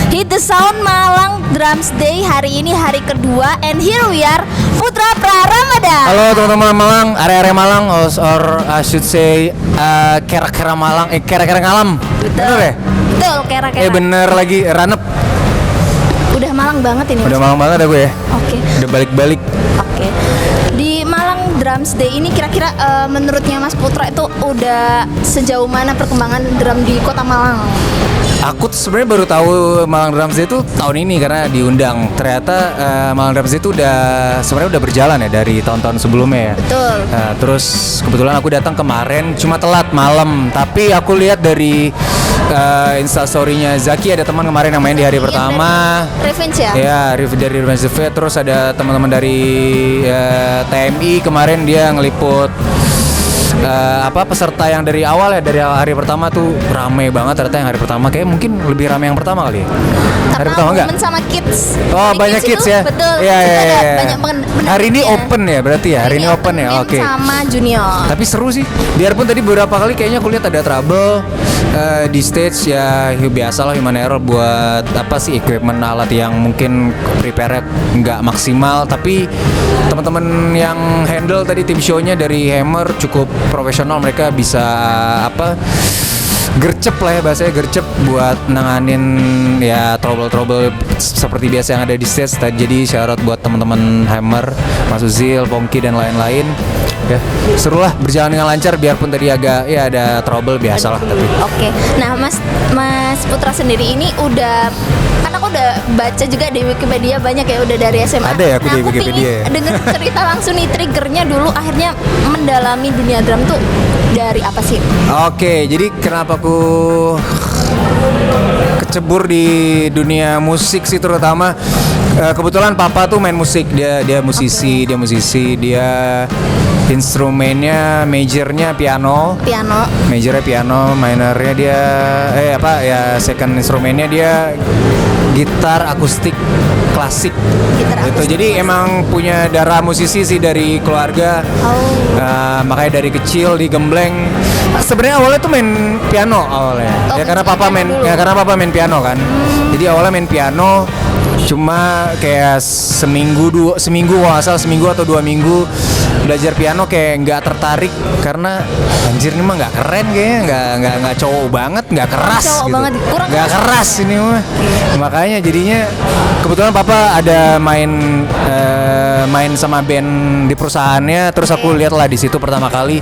Hit the Sound Malang Drums Day hari ini hari kedua, and here we are, Putra Praramadhan. Halo teman-teman Malang, area-area Malang, or I should say kera-kera Malang, kera-kera Ngalam. Bener ya? Betul, kera-kera. Bener lagi, Ranep. Udah Malang banget ini. Udah Malang banget aku ya. Oke. Udah balik-balik. Oke. Di Malang Drums Day ini kira-kira menurutnya Mas Putra itu udah sejauh mana perkembangan drum di Kota Malang? Aku tuh sebenarnya baru tahu Malang Drums Day itu tahun ini karena diundang. Ternyata Malang Drums Day itu sebenarnya udah berjalan ya dari tahun-tahun sebelumnya ya. Betul. Terus kebetulan aku datang kemarin cuma telat malam, tapi aku lihat dari Instastory-nya Zaki ada teman kemarin yang main di hari pertama. Revenge ya? Ya, dari Revenge the Fate. Terus ada teman-teman dari TMI kemarin dia ngeliput peserta yang dari awal ya, dari hari pertama tuh rame banget. Ternyata yang hari pertama kayak mungkin lebih rame yang pertama kali ya. Hari pertama enggak? Sama kids. Oh, Hari banyak kids ya. Betul. Iya. Banyak Hari ini open ya berarti ya. Hari ini open ya. Oke. Sama junior. Tapi seru sih. Biarpun tadi beberapa kali kayaknya aku lihat ada trouble di stage ya, biasa lah, human error buat equipment alat yang mungkin prepare nggak maksimal. Tapi teman-teman yang handle tadi tim show-nya dari Hammer cukup profesional, mereka bisa gercep lah ya, bahasanya gercep buat nanganin ya trouble seperti biasa yang ada di stage. Jadi syarat buat teman-teman Hammer, Mas Uzil, Pongki dan lain-lain ya, seru lah, berjalan dengan lancar biarpun tadi agak ya ada trouble biasa lah. Tapi Oke. Nah, Mas Putra sendiri ini udah, kan aku udah baca juga di Wikipedia banyak ya, udah dari SMA. Ada ya aku di Wikipedia ya. Denger cerita langsung nih, triggernya dulu akhirnya mendalami dunia drum tuh dari apa sih? Oke, jadi kenapa aku kecebur di dunia musik sih, terutama kebetulan papa tuh main musik, dia musisi, dia instrumennya majornya piano, majornya piano, minornya dia second instrumennya dia gitar akustik klasik. Gitu. Jadi emang punya darah musisi sih dari keluarga. Makanya dari kecil digembleng. Sebenarnya awalnya tuh main piano awalnya. Karena papa main piano kan. Jadi awalnya main piano, cuma kayak seminggu atau 2 minggu belajar piano kayak nggak tertarik karena anjir ini mah nggak keren kayaknya, nggak cowok banget, nggak keras gitu. Nggak keras ini mah. Makanya jadinya kebetulan papa ada main sama band di perusahaannya, terus aku lihat lah di situ pertama kali,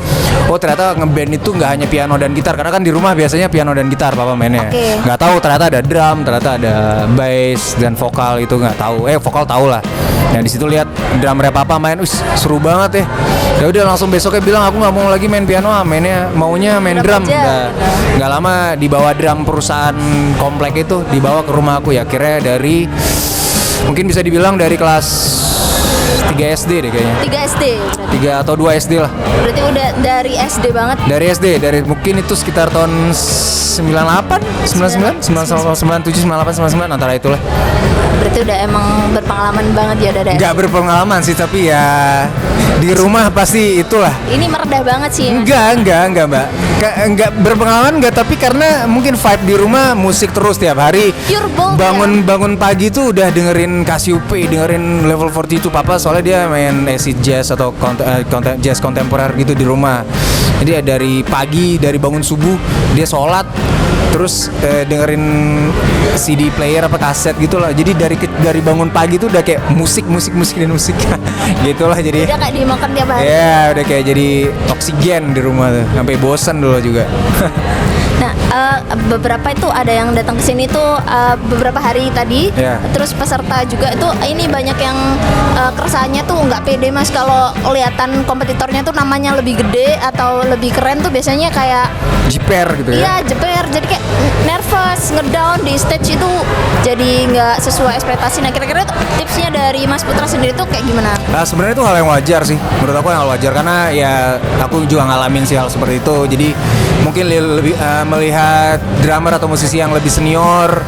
oh ternyata ngeband itu nggak hanya piano dan gitar, karena kan di rumah biasanya piano dan gitar papa mainnya. Nggak tahu ternyata ada drum, ternyata ada bass dan vokal, itu nggak tahu. Vokal tahu lah. Nah di situ lihat drummer papa main, seru banget ya. Ya udah langsung besoknya bilang aku nggak mau lagi main piano, maunya main drum. Nggak lama dibawa drum perusahaan komplek itu, dibawa ke rumah aku ya. Akhirnya dari mungkin bisa dibilang dari kelas 3 SD deh kayaknya. 3 SD berarti. 3 atau 2 SD lah. Berarti udah dari SD banget. Dari SD, dari mungkin itu sekitar tahun 98, 99, 97, 98, 99 antara itulah. Berarti udah emang berpengalaman banget ya dari SD. Enggak berpengalaman sih, tapi ya di rumah pasti itulah. Ini meredah banget sih. Enggak Mbak. Enggak berpengalaman enggak, tapi karena mungkin vibe di rumah musik terus tiap hari. Bangun pagi tuh udah dengerin Cassiopeia, dengerin Level 42. Papa soalnya dia main acid jazz atau jazz kontemporer gitu di rumah. Jadi dari pagi, dari bangun subuh dia sholat, terus dengerin CD player kaset gitulah. Jadi dari bangun pagi tuh udah kayak musik gitulah. Jadi udah kayak dimakan tiap hari. Ya udah kayak jadi oksigen di rumah tuh, sampai bosan dulu juga. Nah, beberapa itu ada yang datang ke sini tuh beberapa hari tadi. Terus peserta juga itu ini banyak yang keresahannya tuh nggak pede Mas, kalau kelihatan kompetitornya tuh namanya lebih gede atau lebih keren tuh biasanya kayak jiper gitu ya. Iya, jiper. Jadi kayak nervous, ngedown di stage itu jadi nggak sesuai ekspektasi. Nah, kira-kira tipsnya dari Mas Putra sendiri tuh kayak gimana? Nah, sebenarnya itu hal yang wajar sih. Menurut aku hal wajar karena ya aku juga ngalamin sih hal seperti itu. Jadi mungkin lebih melihat drummer atau musisi yang lebih senior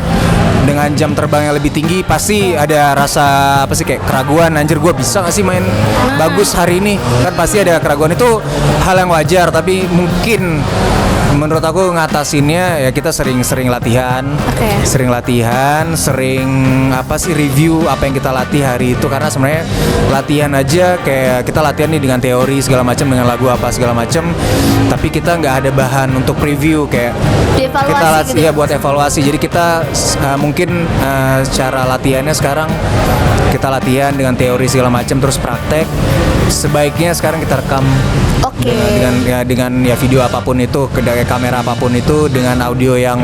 dengan jam terbang yang lebih tinggi, pasti ada rasa kayak keraguan, anjir gue bisa gak sih main bagus hari ini, kan pasti ada keraguan. Itu hal yang wajar, tapi mungkin menurut aku ngatasinnya ya kita sering latihan, sering review apa yang kita latih hari itu, karena sebenarnya latihan aja kayak kita latihan nih dengan teori segala macam, dengan lagu apa segala macam, tapi kita nggak ada bahan untuk preview kayak kita gitu ya, buat evaluasi. Jadi kita mungkin cara latihannya sekarang kita latihan dengan teori segala macam terus praktek. Sebaiknya sekarang kita rekam dengan video apapun itu, kamera apapun itu, dengan audio yang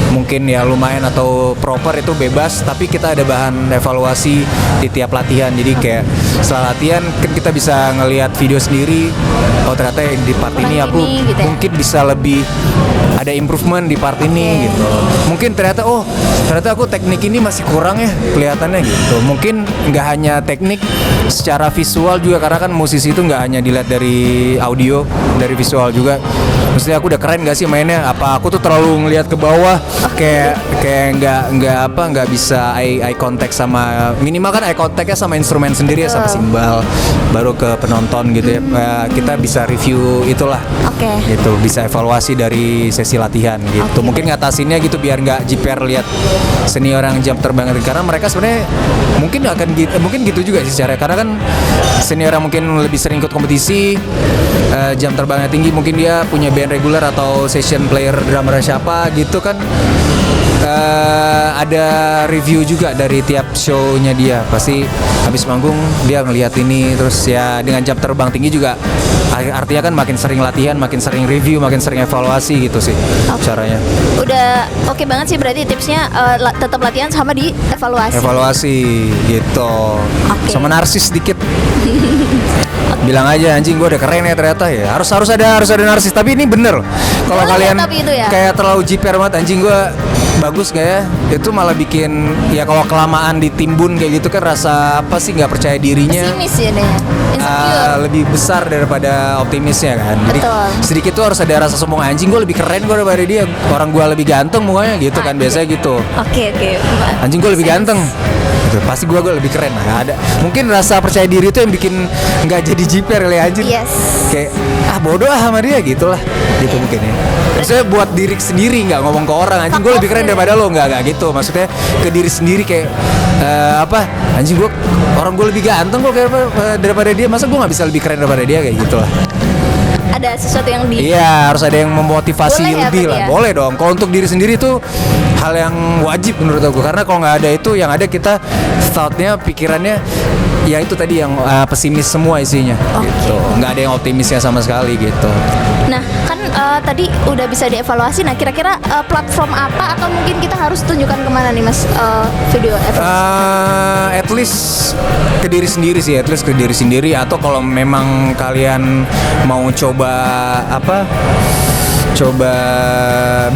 mungkin ya lumayan atau proper, itu bebas, tapi kita ada bahan evaluasi di tiap latihan. Jadi kayak setelah latihan kan kita bisa ngelihat video sendiri, oh ternyata di part ini aku gitu ya? Mungkin bisa lebih ada improvement di part ini gitu. Mungkin ternyata aku teknik ini masih kurang ya kelihatannya gitu. Mungkin nggak hanya teknik, secara visual juga, karena kan musisi itu nggak hanya dilihat dari audio, dari visual juga. Maksudnya aku udah keren gak sih mainnya? Apa aku tuh terlalu ngelihat ke bawah, kayak nggak bisa eye contact sama, minimal kan eye contactnya sama instrumen sendiri ya, sama simbal, baru ke penonton gitu ya. Kita bisa review itulah, gitu, bisa evaluasi dari sesi latihan gitu. Mungkin ngatasinnya gitu biar nggak jiper lihat senior yang jam terbang, karena mereka sebenarnya mungkin gitu juga sih secara, karena kan senior yang mungkin lebih sering ikut kompetisi, jam terbangnya tinggi, mungkin dia punya band reguler atau session player drummer siapa gitu kan. Ada review juga dari tiap show-nya dia. Pasti habis manggung dia ngelihat ini, terus ya dengan jam terbang tinggi juga artinya kan makin sering latihan, makin sering review, makin sering evaluasi gitu sih caranya. Udah oke banget sih berarti tipsnya, tetap latihan sama di evaluasi gitu. Sama narsis dikit. Bilang aja anjing gue udah keren ya ternyata ya. Harus ada narsis, tapi ini bener. Kalau kalian kayak terlalu jiper banget anjing gue bagus gak ya, itu malah bikin ya kalau kelamaan ditimbun kayak gitu kan rasa apa sih, nggak percaya dirinya, pesimis ya deh, lebih besar daripada optimisnya kan. Jadi sedikit tuh harus ada rasa sombong, anjing gue lebih keren gue daripada dia, orang gue lebih ganteng mukanya gitu kan, biasanya gitu. Oke. Anjing gue lebih ganteng, pasti gue lebih keren. Ada mungkin rasa percaya diri itu yang bikin nggak jadi jiper ya anjing. Kayak bodoh sama dia gitulah, gitu mungkin ya. Maksudnya buat diri sendiri, nggak ngomong ke orang anjing gue lebih keren daripada lo, nggak gitu. Maksudnya ke diri sendiri kayak anjing orang gue lebih ganteng kok daripada dia, masa gue nggak bisa lebih keren daripada dia, kayak gitulah. Ada sesuatu yang harus ada yang memotivasi lebih lah. Boleh dong. Kalau untuk diri sendiri itu hal yang wajib menurut aku, karena kalau nggak ada itu, yang ada kita thoughtnya, pikirannya ya itu tadi yang pesimis semua isinya, gitu. Nggak ada yang optimisnya sama sekali gitu. Nah kan tadi udah bisa dievaluasi. Nah kira-kira platform apa atau mungkin kita harus tunjukkan kemana nih mas, video evaluasi? At least ke diri sendiri sih, atau kalau memang kalian mau coba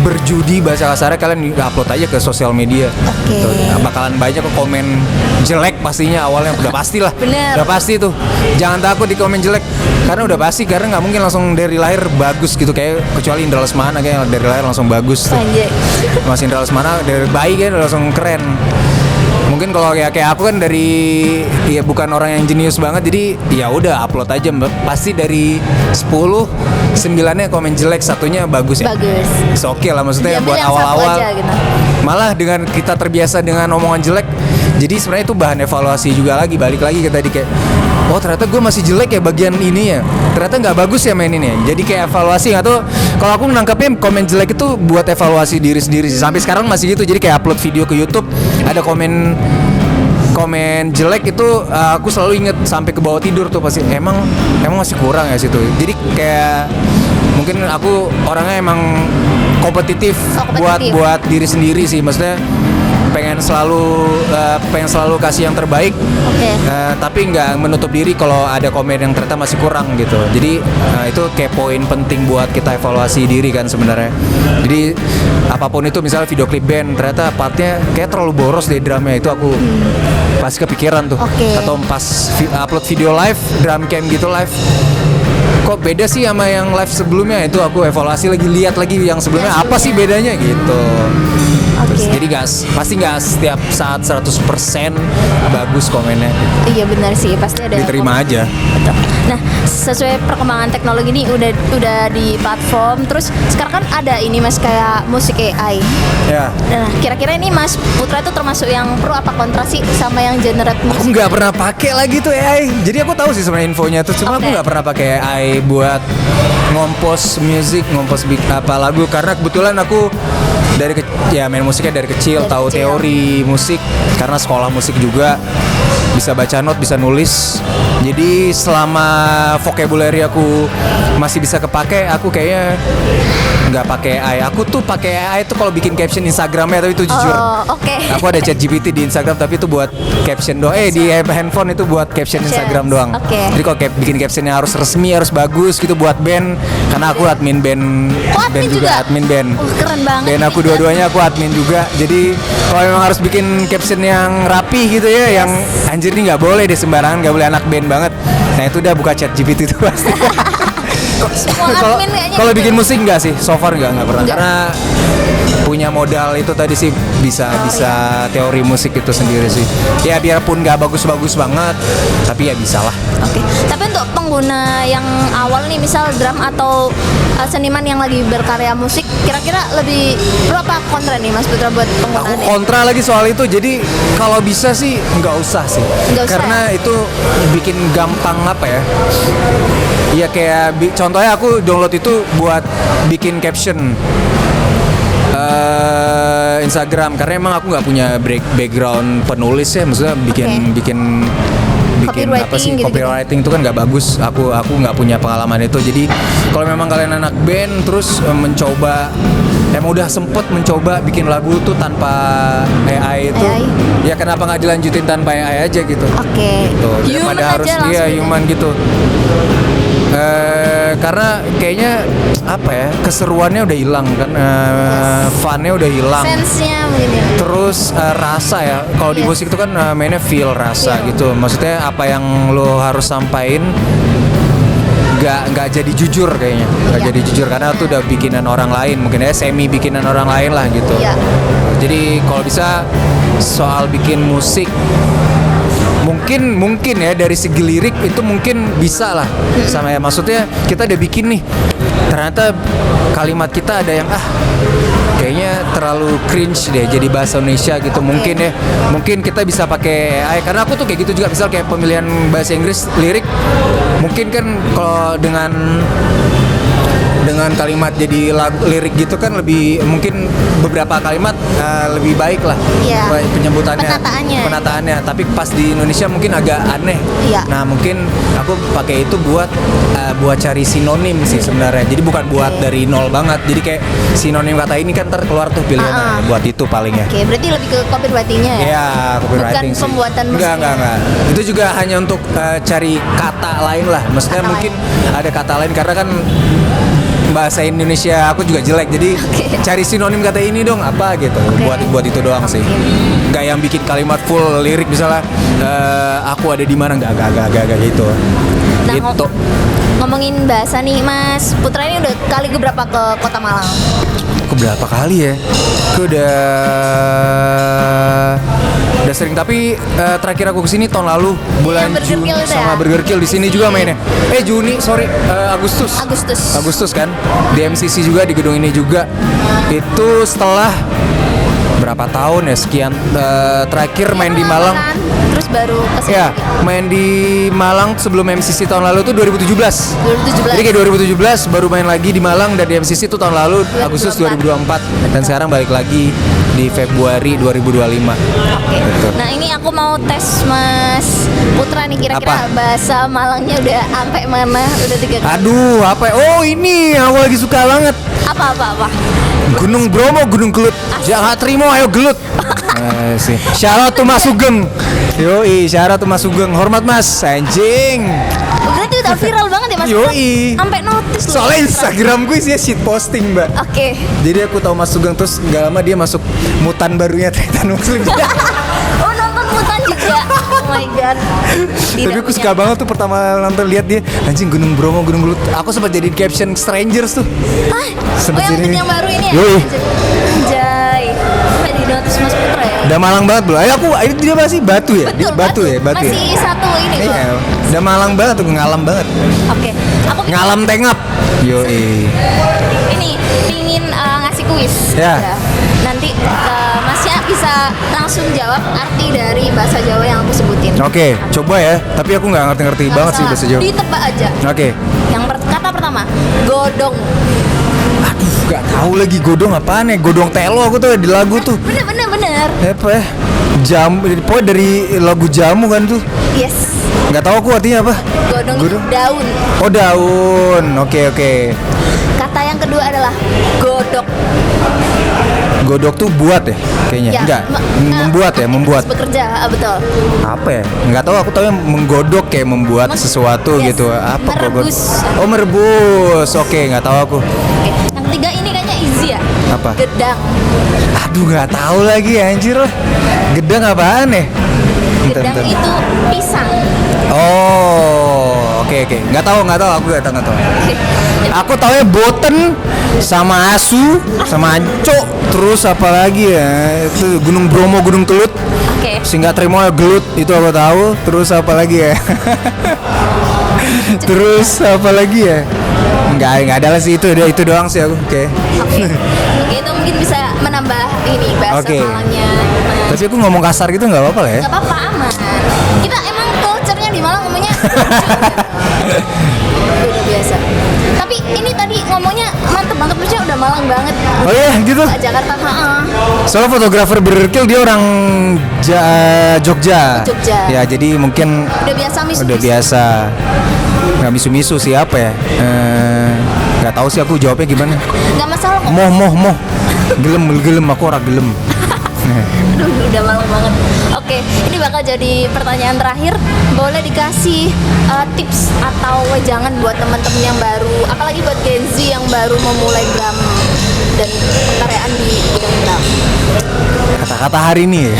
berjudi bahasa kasarnya, kalian upload aja ke sosial media. Gitu. Bakalan banyak komen jelek pastinya awalnya, udah pasti lah. Udah pasti tuh. Jangan takut di komen jelek, karena udah pasti, karena nggak mungkin langsung dari lahir bagus gitu, kayak kecuali Indra Lesmana kayak dari lahir langsung bagus tuh. Mas Indra Lesmana dari bayi kan langsung keren. Mungkin kalau kayak aku kan bukan orang yang jenius banget, jadi ya udah upload aja, pasti dari 10 9-nya komen jelek, satunya bagus ya. Oke lah, maksudnya buat awal-awal gitu. Malah dengan kita terbiasa dengan omongan jelek, jadi sebenarnya itu bahan evaluasi juga lagi, balik lagi ke tadi kayak ternyata gue masih jelek ya bagian ini ya, ternyata nggak bagus ya main ini ya. Jadi kayak evaluasi, nggak tuh kalau aku nangkepnya komen jelek itu buat evaluasi diri sendiri sih. Sampai sekarang masih gitu, jadi kayak upload video ke YouTube ada komen jelek itu, aku selalu inget sampai ke bawah tidur tuh pasti, emang masih kurang ya situ. Jadi kayak mungkin aku orangnya emang kompetitif. buat diri sendiri sih, maksudnya pengen selalu kasih yang terbaik. Tapi nggak menutup diri kalau ada komen yang ternyata masih kurang gitu. Jadi itu kayak poin penting buat kita evaluasi diri kan sebenarnya. Jadi apapun itu, misalnya video klip band ternyata partnya kayak terlalu boros deh drumnya, itu aku pasti kepikiran tuh. Atau pas upload video live, drum cam gitu live, kok beda sih sama yang live sebelumnya, itu aku evaluasi lagi, lihat lagi yang sebelumnya apa sih bedanya gitu. Jadi pasti nggak setiap saat 100% bagus komennya. Iya benar sih, pasti ada. Diterima aja. Betul. Nah, sesuai perkembangan teknologi ini udah di platform, terus sekarang kan ada ini Mas kayak musik AI. Ya. Nah, kira-kira ini Mas Putra itu termasuk yang pro apa kontra sih sama yang generate Aku musik? nggak pernah pakai lagi tuh AI. Jadi aku tahu sih sebenarnya infonya tuh, cuma aku Oke. nggak pernah pakai AI buat ngompos musik, apa lagu, karena kebetulan aku ya main musiknya dari kecil, Dari tahu kecil. teori musik karena sekolah musik juga, bisa baca not, bisa nulis. Jadi selama vocabulary aku masih bisa kepake, aku kayaknya nggak pakai AI. Aku tuh pakai AI tuh kalau bikin caption Instagramnya, tapi itu jujur. Oh, oke. Aku ada ChatGPT di Instagram, tapi itu buat caption doang. Di handphone itu buat caption Instagram doang. Oke. Jadi kalau bikin captionnya harus resmi, harus bagus gitu buat band. Karena aku admin band, Oh, admin juga? admin band. Keren banget. Band aku nih. dua-duanya aku admin juga. Jadi kalau memang harus bikin caption yang rapi gitu ya, yang anjir nih nggak boleh deh sembarangan, nggak boleh anak band banget. Nah itu udah buka ChatGPT itu pasti. Semua Kalau admin kayaknya kalau gitu. bikin musik enggak sih, so far enggak pernah. Enggak. Karena punya modal itu tadi sih, bisa teori musik itu sendiri sih. Ya biarpun nggak bagus-bagus banget, tapi ya bisa lah. Oke. Tapi untuk pengguna yang awal nih, misal drum atau seniman yang lagi berkarya musik, kira-kira lebih pro apa kontra nih Mas Putra buat Aku penggunaannya? kontra lagi soal itu. Jadi kalau bisa sih nggak usah sih, Nggak usah karena itu bikin gampang apa ya? Iya kayak contohnya aku download itu buat bikin caption Instagram, karena emang aku nggak punya background penulis ya, maksudnya bikin apa sih, Copywriting gitu-gitu. copywriting itu kan nggak bagus. Aku nggak punya pengalaman itu. Jadi kalau memang kalian anak band terus mencoba, emang udah sempet mencoba bikin lagu tuh tanpa AI itu, AI. ya kenapa nggak dilanjutin tanpa AI aja gitu? Oke. Gitu. Human Daripada aja harus langsung iya gitu. human gitu. Karena kayaknya apa ya, keseruannya udah hilang kan, funnya udah hilang. Sense-nya mungkin ya. Terus rasa ya, kalau di Iya. musik itu kan mainnya feel, rasa Feel. gitu. Maksudnya apa yang lo harus sampaikan nggak jadi jujur kayaknya, nggak Iya. jadi jujur karena itu udah bikinan orang lain, mungkin ya semi bikinan orang lain lah gitu. Iya. Jadi kalau bisa soal bikin musik, mungkin ya dari segi lirik itu mungkin bisa lah sama ya, maksudnya kita udah bikin nih, ternyata kalimat kita ada yang kayaknya terlalu cringe deh jadi bahasa Indonesia gitu. Mungkin ya, mungkin kita bisa pakai AI, karena aku tuh kayak gitu juga, misal kayak pemilihan bahasa Inggris lirik, mungkin kan kalau dengan kalimat jadi lirik gitu kan lebih, mungkin beberapa kalimat lebih baik lah. Iya. Penyebutannya, Penataannya. tapi pas di Indonesia mungkin agak aneh. Iya. Nah mungkin aku pakai itu buat cari sinonim sih sebenarnya. Jadi bukan buat dari nol banget. Jadi kayak sinonim kata ini kan ntar keluar tuh pilihan buat itu palingnya. Oke, berarti lebih ke copywriting-nya ya? Iya, copywriting Bukan sih. pembuatan musiknya. Enggak. Itu juga hanya untuk cari kata lain lah. Maksudnya Kata mungkin ada kata lain, karena kan bahasa Indonesia aku juga jelek. Jadi cari sinonim kata ini dong apa gitu. Buat itu doang sih. Enggak yang bikin kalimat full lirik misalnya aku ada di mana, enggak gitu. Nah, Gitu. ngomongin bahasa nih Mas Putra, ini udah kali keberapa ke Kota Malang? Aku berapa kali ya? Aku udah sering, tapi terakhir aku kesini tahun lalu bulan Burger Juni Kill itu sama ya? Burger Kill di sini juga mainnya. Agustus kan, di MCC juga, di gedung ini juga. Itu setelah berapa tahun ya, sekian terakhir main di Malang. Kan? Terus baru kesini. Ya, main di Malang sebelum MCC tahun lalu tuh 2017. 2017. Jadi kayak 2017 baru main lagi di Malang, dan di MCC itu tahun lalu Agustus 2024, dan sekarang balik lagi di Februari 2025. Oke. Gitu. Nah, ini aku mau tes Mas Putra nih, kira-kira Apa? bahasa Malangnya udah sampai mana? Udah 3 kali. Aduh, apa ya? Oh, ini aku lagi suka banget. Apa? Gunung Bromo, Gunung Gelut. Jangan terima, ayo gelut. Sih. Syarat tuh Mas Sugeng. Yoi, syarat tuh Mas Sugeng. Hormat Mas, anjing. Berarti udah viral banget ya Mas Putra? Yoi. Sampai notice loh. Soalnya Instagramku isinya shit posting, Mbak. Oke. Jadi aku tahu Mas Sugeng, terus gak lama dia masuk mutan barunya Triton Muslim. Oh, nonton Mutan juga. Oh my god. Tapi aku suka banget tuh pertama nonton, lihat dia anjing Gunung Bromo, Gunung Gelut. Aku sempat jadi caption Strangers tuh. Oh, Sempet yang jadi- yang baru ini ya? Yoi. Anjay. Sampai di notice Mas Putra ya? Udah Malang banget bro. Aku ini dia masih Batu ya? Betul, Batu ya, Batu masih ya. satu ini kok. Iya, udah Malang banget tuh, ngalam banget. Oke, aku Ngalam tengap. Yoi. ini pingin ngasih kuis. Ya. Nanti Masnya bisa langsung jawab arti dari bahasa Jawa yang aku sebutin. Oke, coba ya. Tapi aku nggak ngerti Nggak banget sih masalah. bahasa Jawa. Ditebak aja. Oke. Yang kata pertama, godong. Aduh, nggak tahu lagi godong apaan ya. Godong telo aku tuh di lagu tuh. Bener. Apa ya? Jamu, pokoknya dari lagu jamu kan tuh. Yes. Nggak tahu aku artinya apa. Godong, Godong? daun. Oh daun. Oke. Kata yang kedua adalah godok. Godok tuh buat ya kayaknya. Enggak. Membuat ya, membuat. Bekerja, betul. Apa ya? Nggak tahu, aku tahu yang menggodok kayak membuat sesuatu Yes. gitu. Apa Merebus. Oh, merebus. Oke, nggak tahu aku. Oke. Yang ketiga ini kayaknya easy ya. Apa? Gedang. Aduh, nggak tahu lagi anjir lah. Gedang apaan ya? Gedang itu pisang. Oh, oke. Nggak tahu, aku nggak tahu. Oke. Aku taunya boten sama asu sama anco, terus apa lagi ya? Itu Gunung Bromo, Gunung Kelut. Oke. Singkat terima gelut itu aku tahu. Terus apa lagi ya? Terus apa lagi ya? Nggak ada lah sih, itu doang sih aku. Oke. Oke, itu mungkin bisa menambah ini bahasa Oke. Malangnya. Tapi aku ngomong kasar gitu nggak apa-apa lah ya? Gak apa-apa, aman. Kita emang culture-nya di Malang ngomongnya udah biasa. Tapi ini tadi ngomongnya mantep banget, maksudnya udah Malang banget. Oh iya gitu. Jakarta, Soalnya fotografer berkil dia orang Jogja. Jogja. Ya jadi mungkin Udah biasa misu. udah biasa. Nggak misu-misu sih apa ya? Nggak tahu sih aku jawabnya gimana. Gak masalah kok. Moh. Gelem aku orang gelem. Aduh, udah malam banget. Oke, ini bakal jadi pertanyaan terakhir. Boleh dikasih tips atau wejangan buat teman-teman yang baru, apalagi buat Gen Z yang baru memulai drum dan karyaan di bidang drum. Kata-kata hari ini.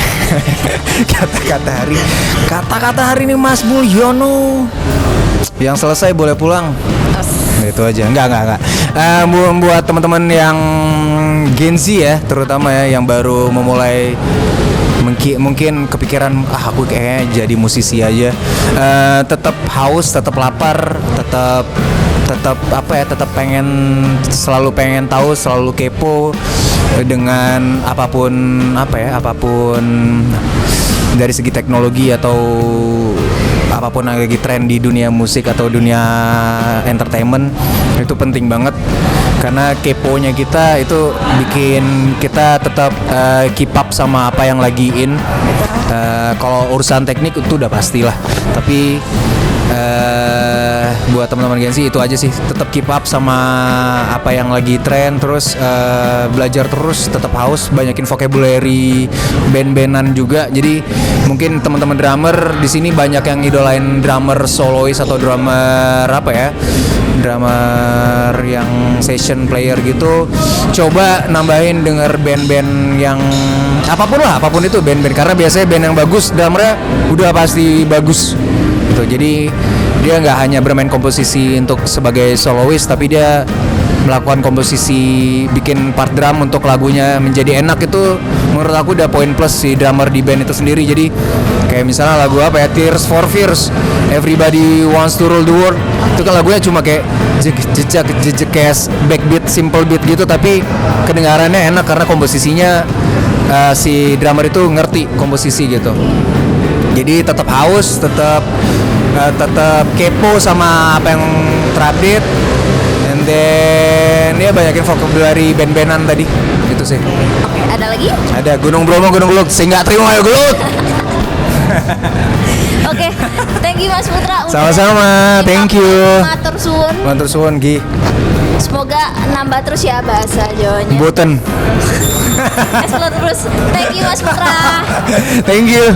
Kata-kata hari ini Mas Mulyono. Yang selesai boleh pulang. Itu aja. Enggak. Buat teman-teman yang Gen Z ya, terutama ya yang baru memulai mungkin kepikiran aku kayaknya jadi musisi aja. Tetap haus, tetap lapar, tetap selalu pengen tahu, selalu kepo dengan apapun dari segi teknologi atau apapun yang lagi tren di dunia musik atau dunia entertainment. Itu penting banget karena keponya kita itu bikin kita tetap keep up sama apa yang lagi in. Kalau urusan teknik itu udah pastilah, tapi buat teman-teman Gen Z itu aja sih, tetap keep up sama apa yang lagi tren, terus belajar terus, tetap haus, banyakin vocabulary band-bandan juga. Jadi mungkin teman-teman drummer di sini banyak yang idolain drummer solois atau drummer drummer yang session player gitu. Coba nambahin denger band-band yang apapun itu band-band, karena biasanya band yang bagus drummernya udah pasti bagus gitu. Jadi dia nggak hanya bermain komposisi untuk sebagai solois, tapi dia melakukan komposisi, bikin part drum untuk lagunya menjadi enak. Itu menurut aku udah poin plus si drummer di band itu sendiri. Jadi kayak misalnya lagu apa ya, Tears for Fears, Everybody Wants to Rule the World, itu kan lagunya cuma kayak jejak kayak backbeat, simple beat gitu, tapi kedengarannya enak karena komposisinya si drummer itu ngerti komposisi gitu. Jadi tetap haus, tetap kepo sama apa yang terupdate, and then dia banyakin vocabulary band-bandan tadi gitu sih. Oke, ada lagi? Ada Gunung Bromo, Gunung Gelut, sehingga terima ayo Gelut. Oke, thank you Mas Putra. Sama-sama, thank you. Matur suwun. Gi. Semoga nambah terus ya bahasa Jawanya. Boten. Explore terus. Thank you Mas Putra. Thank you.